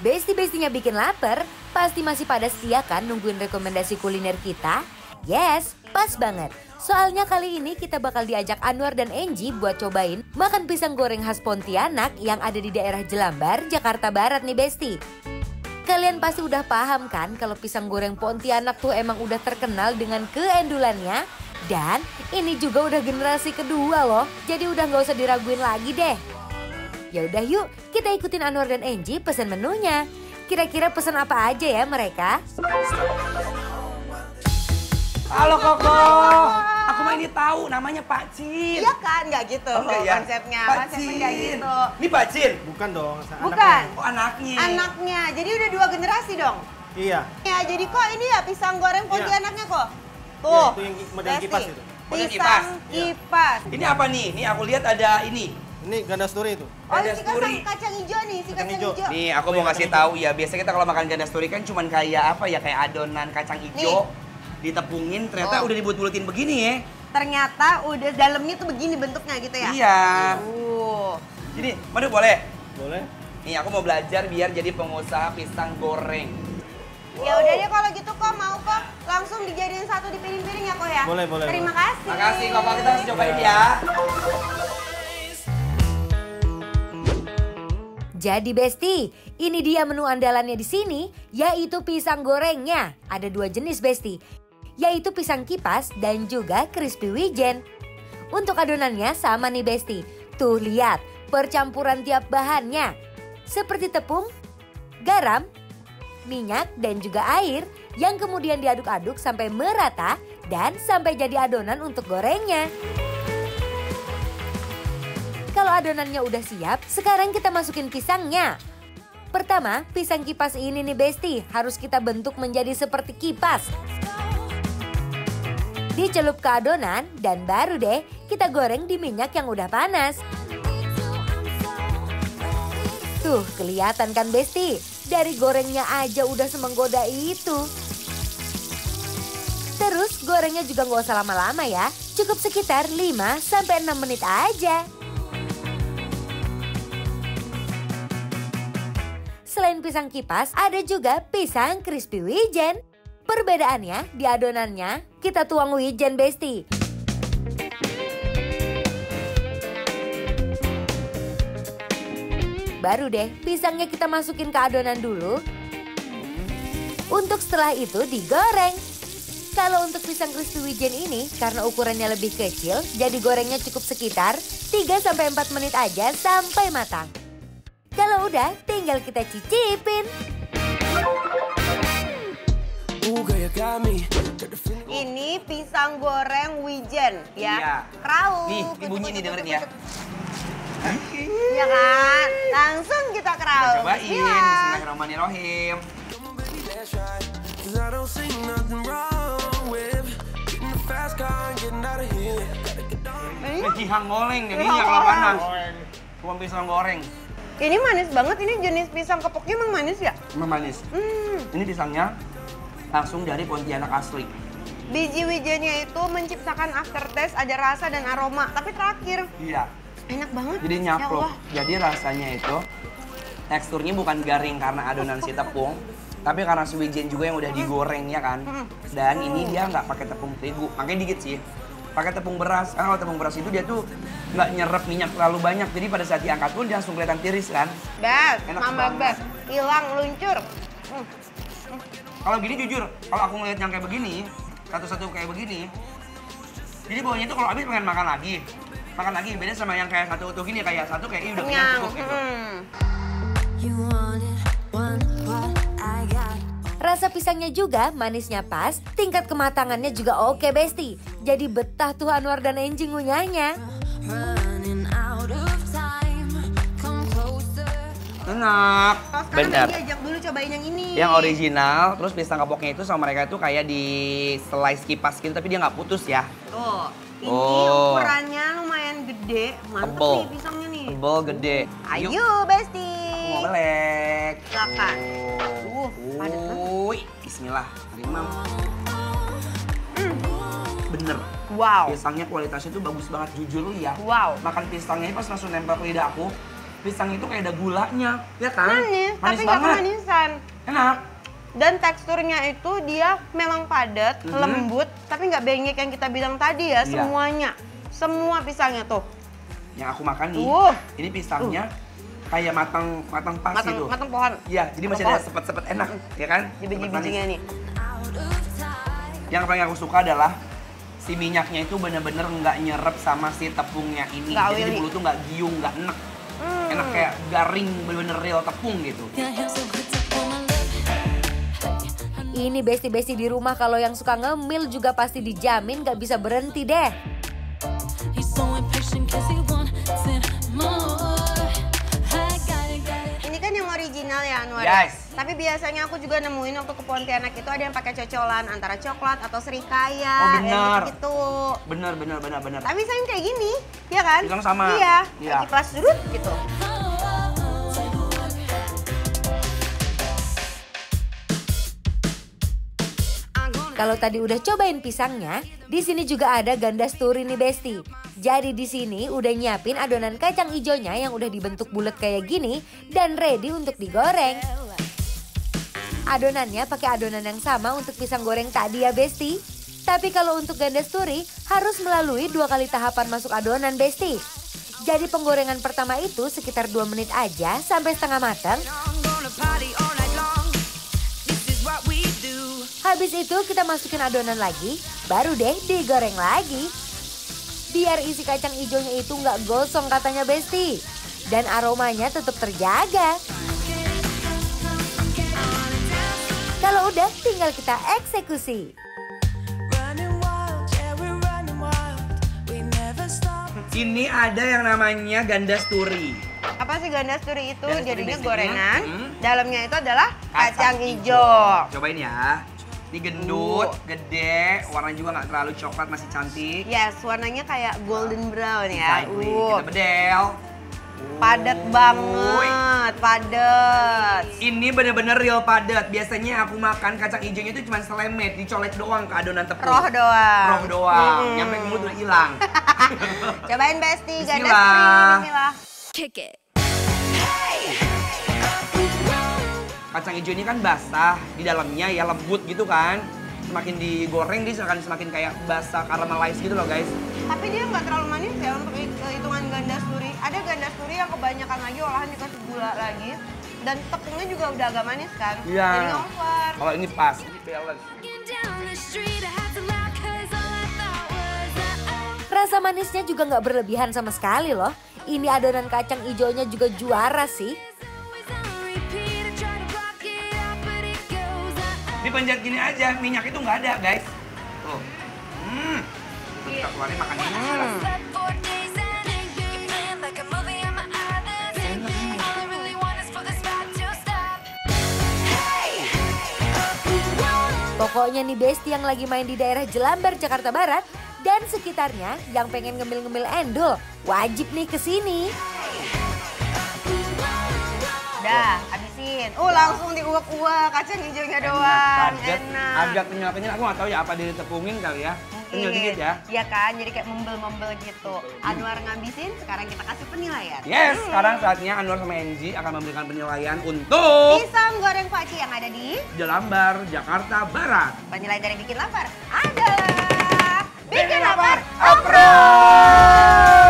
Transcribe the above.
Besti-bestinya bikin lapar, pasti masih pada setia kan nungguin rekomendasi kuliner kita? Yes, pas banget. Soalnya kali ini kita bakal diajak Anwar dan Angie buat cobain makan pisang goreng khas Pontianak yang ada di daerah Jelambar, Jakarta Barat nih Besti. Kalian pasti udah paham kan kalau pisang goreng Pontianak tuh emang udah terkenal dengan keendulannya. Dan ini juga udah generasi kedua loh, jadi udah gak usah diraguin lagi deh. Ya udah yuk, kita ikutin Anwar dan Angie pesan menunya. Kira-kira pesan apa aja ya mereka? Halo Koko, aku mah ini tahu namanya Pak Cin. Iya kan, nggak gitu ya? konsepnya. Pak Konsepnya Cin. nggak gitu. Ini Pak Cin? Bukan dong. Bukan. Oh anaknya. Anaknya, jadi udah 2 generasi dong. Iya. Ya jadi kok ini ya pisang goreng Pontianaknya kok. Iya, Tuh. itu yang model Besti. kipas itu. Model Pisang Iya. kipas. Ini apa nih? Nih aku lihat ada ini. Ini ganda story itu. Oh Ganda ini sturi. kacang hijau nih, si Kacang kacang hijau. hijau. Nih aku mau ngasih tahu ya, biasanya kita kalau makan ganda story kan cuman kayak apa ya, kayak adonan kacang hijau. Ditepungin, ternyata udah dibulet-buletin begini ya. Ternyata udah dalamnya tuh begini bentuknya gitu ya? Iya. Jadi Jadi, Madu boleh? Boleh? Nih aku mau belajar biar jadi pengusaha pisang goreng. ya udah deh kalau gitu kok mau kok langsung dijadiin satu di piring-piring ya kok ya? Boleh, boleh, Terima kasih. Makasih Koko, kita harus cobain ya. Jadi Besti, ini dia menu andalannya di sini, yaitu pisang gorengnya. Ada 2 jenis Besti, yaitu pisang kipas dan juga crispy wijen. Untuk adonannya sama nih Besti. Tuh lihat, percampuran tiap bahannya. Seperti tepung, garam, minyak dan juga air yang kemudian diaduk-aduk sampai merata dan sampai jadi adonan untuk gorengnya. Kalau adonannya udah siap, sekarang kita masukin pisangnya. Pertama, pisang kipas ini nih Besti, harus kita bentuk menjadi seperti kipas. Dicelup ke adonan dan baru deh kita goreng di minyak yang udah panas. Tuh, kelihatan kan Besti? Dari gorengnya aja udah semenggoda itu. Terus gorengnya juga nggak usah lama-lama ya, cukup sekitar 5-6 menit aja. Selain pisang kipas, ada juga pisang crispy wijen. Perbedaannya di adonannya, kita tuang wijen Besti. Baru deh, pisangnya kita masukin ke adonan dulu. Untuk setelah itu digoreng. Kalau untuk pisang crispy wijen ini, karena ukurannya lebih kecil, jadi gorengnya cukup sekitar 3-4 menit aja sampai matang. Kalau udah, tinggal kita cicipin. ini pisang goreng wijen ya. Iya. Kraus. Nih, ini bunyi nih, dengerin ya. Iya kan? Langsung kita Kita kraus. cobain. Bismillahirrahmanirrahim. Ini pisang goreng, jadinya kalau panas. Cuma pisang goreng. Ini manis banget, ini jenis pisang kepoknya emang manis ya? Emang manis. Ini pisangnya langsung dari Pontianak asli. Biji wijennya itu menciptakan aftertaste, ada rasa dan aroma. Tapi terakhir, Iya. enak banget. Jadi Ya nyaplok. Allah. Jadi rasanya itu teksturnya bukan garing karena adonan si tepung, tapi karena si wijen juga yang udah digoreng ya kan. Dan ini dia nggak pakai tepung terigu, makanya dikit sih. Pakai tepung beras. Karena kalau tepung beras itu dia tuh nggak nyerap minyak terlalu banyak. Jadi pada saat diangkat pun dia langsung kelihatan tiris kan. Best, Enak mama banget. best. Hilang luncur. Kalau gini jujur, kalau aku ngeliat yang kayak begini, satu-satu kayak begini, jadi bawahnya itu kalau habis pengen makan lagi. Makan lagi, beda sama yang kayak satu utuh gini, kayak satu kayak ini udah kenyang Kenyang. cukup gitu. Rasa pisangnya juga manisnya pas, tingkat kematangannya juga oke Besti. Jadi betah tuh Anwar dan Angie ngunyahnya. Enak. Oh, sekarang Bener. diajak dulu cobain yang ini. Yang original, terus pisang kepoknya itu sama mereka itu kayak di slice kipas gitu, tapi dia nggak putus ya. Tuh, ini Oh. ukurannya lumayan gede. Mantep Tebel. nih pisangnya nih. Tebel, gede. Ayo, Besti. Aku mau melek. Silakan. Padat banget. Wih, bismillah. Harimau. Bener. Wow. Pisangnya kualitasnya tuh bagus banget, jujur lu ya. Wow. Makan pisangnya ini pas langsung nempel ke lidah aku, pisang itu kayak ada gulanya, ya kan? Manis, tapi nggak banget. kemanisan. Enak. Dan teksturnya itu dia memang padat, lembut, tapi nggak bengek yang kita bilang tadi ya, Iya. semuanya. Semua pisangnya tuh. Yang aku makan nih, ini pisangnya kayak matang pas gitu. Matang pohon. Iya, jadi masih ada sepet-sepet enak, ya kan? Di biji-bijinya nih. Yang paling aku suka adalah si minyaknya itu bener-bener nggak nyerap sama si tepungnya ini. Nggak Jadi di oily. mulut tuh nggak giung, nggak enek. Enak kayak garing, bener-bener real tepung gitu. Ini besti-besti di rumah kalau yang suka ngemil juga pasti dijamin gak bisa berhenti deh. Ini kan yang original ya Anwar. Yes. Tapi biasanya aku juga nemuin waktu ke Pontianak itu ada yang pakai cocolan antara coklat atau serikaya. Oh, benar. Gitu. Bener. Tapi sayang kayak gini, ya kan? Pisang sama. Iya. Iya. Kiplas surut gitu. Kalau tadi udah cobain pisangnya, di sini juga ada gandasturi nih besti. Jadi di sini udah nyiapin adonan kacang ijonya yang udah dibentuk bulat kayak gini dan ready untuk digoreng. Adonannya pakai adonan yang sama untuk pisang goreng tadi ya besti. Tapi kalau untuk gandasturi harus melalui 2 kali tahapan masuk adonan besti. Jadi penggorengan pertama itu sekitar 2 menit aja sampai setengah matang. Habis itu kita masukin adonan lagi, baru deh digoreng lagi. Biar isi kacang ijonya itu nggak gosong katanya besti. Dan aromanya tetap terjaga. Kalau udah tinggal kita eksekusi. Ini ada yang namanya gandasturi. Apa sih gandasturi itu? Gandasturi Jadinya biasanya, gorengan, dalamnya itu adalah kacang hijau. hijau. Cobain ya. Ini gendut, gede, warna juga nggak terlalu coklat, masih cantik. Yes, warnanya kayak golden brown ya. Exactly. Kita bedel. Padat banget, padat. Ini bener-bener real padat. Biasanya aku makan kacang hijaunya itu cuma selemet, dicolek doang ke adonan tepung. Roh doang. Roh doang. Nyampe ke mulut udah hilang. Cobain Besti, Bismillah. gandasturi, bismillah. Kick it. Kacang hijau ini kan basah, di dalamnya ya lembut gitu kan. Semakin digoreng dia akan semakin kayak basah caramelize gitu loh guys. Tapi dia nggak terlalu manis ya untuk hitungan gandasturi. Ada gandasturi yang kebanyakan lagi olahan dikasih gula lagi. Dan tepungnya juga udah agak manis kan. Iya. Jadi nggak over. Kalau ini pas, ini balance. Rasa manisnya juga nggak berlebihan sama sekali loh. Ini adonan kacang ijonya juga juara sih. Dipenjat gini aja, minyak itu nggak ada guys. Tuh. Kita keluarin makan ini. Pokoknya nih besti yang lagi main di daerah Jelambar, Jakarta Barat dan sekitarnya yang pengen ngemil-ngemil endul, wajib nih kesini. Udah, habisin. Langsung diuak-uak kacang hijaunya doang. Kaget, Enak. agak kenyal-kenyal. Aku nggak tahu ya apa ditepungin kali ya. Kenyal dikit ya. Iya kan, jadi kayak membel-membel gitu. Anwar ngabisin, sekarang kita kasih penilaian. Yes, sekarang saatnya Anwar sama Enji akan memberikan penilaian untuk Pisang goreng Paci yang ada di Jelambar, Jakarta Barat. penilaian dari Bikin Lapar adalah Bikin Lapar Approve!